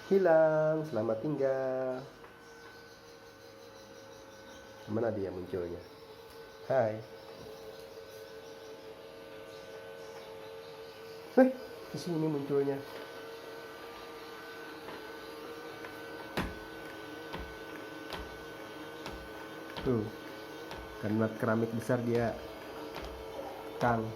Hilang, selamat tinggal. Mana dia munculnya? Hai. Di sini munculnya. Tuh, karena keramik besar dia, Kang.